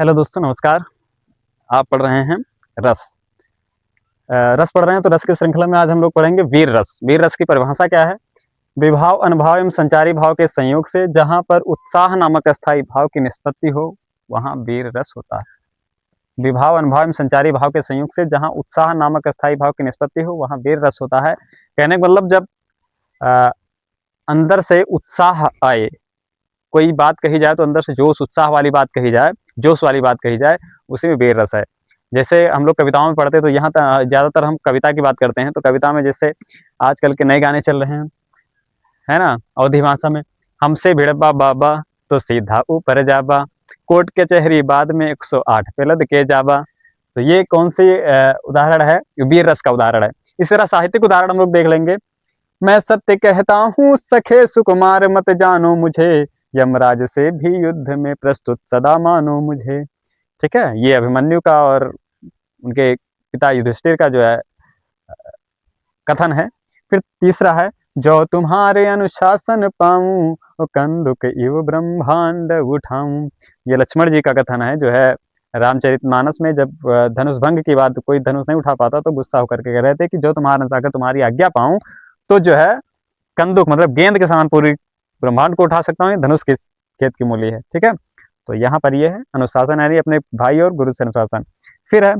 Hello दोस्तों, नमस्कार। आप पढ़ रहे हैं रस। रस पढ़ रहे हैं तो रस की श्रृंखला में आज हम लोग पढ़ेंगे वीर रस। वीर रस की परिभाषा क्या है? विभाव, अनुभाव एवं संचारी भाव के संयोग से जहाँ पर उत्साह नामक अस्थायी भाव की निष्पत्ति हो, वहाँ वीर रस होता है। विभाव, अनुभाव एवं संचारी भाव के संयोग से जहाँ उत्साह नामक अस्थायी भाव की निष्पत्ति हो, वहाँ वीर रस होता है। कहने का मतलब जब अ, अंदर से उत्साह आए, कोई बात कही जाए तो अंदर से जोश, उत्साह वाली बात कही जाए, जोश वाली बात कही जाए, उसी में वीर रस है। जैसे हम लोग कविताओं में पढ़ते हैं तो यहाँ ज़्यादातर हम कविता की बात करते हैं, तो कविता में जैसे आजकल के नए गाने चल रहे हैं, है ना, अवधी भाषा में, हमसे भिड़बा बाबा तो सीधा ऊपर जाबा, कोर्ट कचहरी बाद में 108 पे लद के जाबा। तो ये कौन सी उदाहरण है? वीर रस का उदाहरण है। इस तरह साहित्यिक उदाहरण हम लोग देख लेंगे। मैं सत्य कहता हूँ सखे सुकुमार, मत जानो मुझे, यमराज से भी युद्ध में प्रस्तुत सदा मानो मुझे। ठीक है, ये अभिमन्यु का और उनके पिता युधिष्ठिर का जो है कथन है। फिर तीसरा है, जो तुम्हारे अनुशासन पाऊं, कंदुक इव ब्रह्मांड उठाऊं। ये लक्ष्मण जी का कथन है, जो है रामचरितमानस में। जब धनुष भंग की बात, कोई धनुष नहीं उठा पाता तो गुस्सा होकर के कह रहे थे कि जो तुम्हारा अनुसार तुम्हारी आज्ञा पाऊं तो जो है कंदुक मतलब गेंद के समान पूरी ब्रह्मांड को उठा सकता हूँ। धनुष किस खेत की मूली है। ठीक है, तो यहाँ पर ये है अनुशासन, यानी अपने भाई और गुरु से अनुशासन। फिर है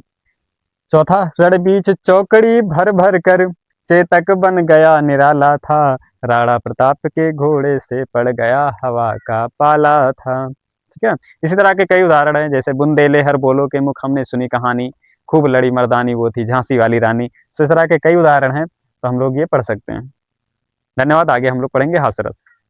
चौथा, रण बीच चौकड़ी भर भर कर, चेतक बन गया निराला था, राणा प्रताप के घोड़े से पड़ गया हवा का पाला था। ठीक है, इसी तरह के कई उदाहरण हैं, जैसे बुंदेले हर बोलो के मुख हमने सुनी कहानी, खूब लड़ी मर्दानी वो थी झांसी वाली रानी। तो इस तरह के कई उदाहरण हैं, तो हम लोग ये पढ़ सकते हैं। धन्यवाद। आगे हम लोग पढ़ेंगे हास्यरस।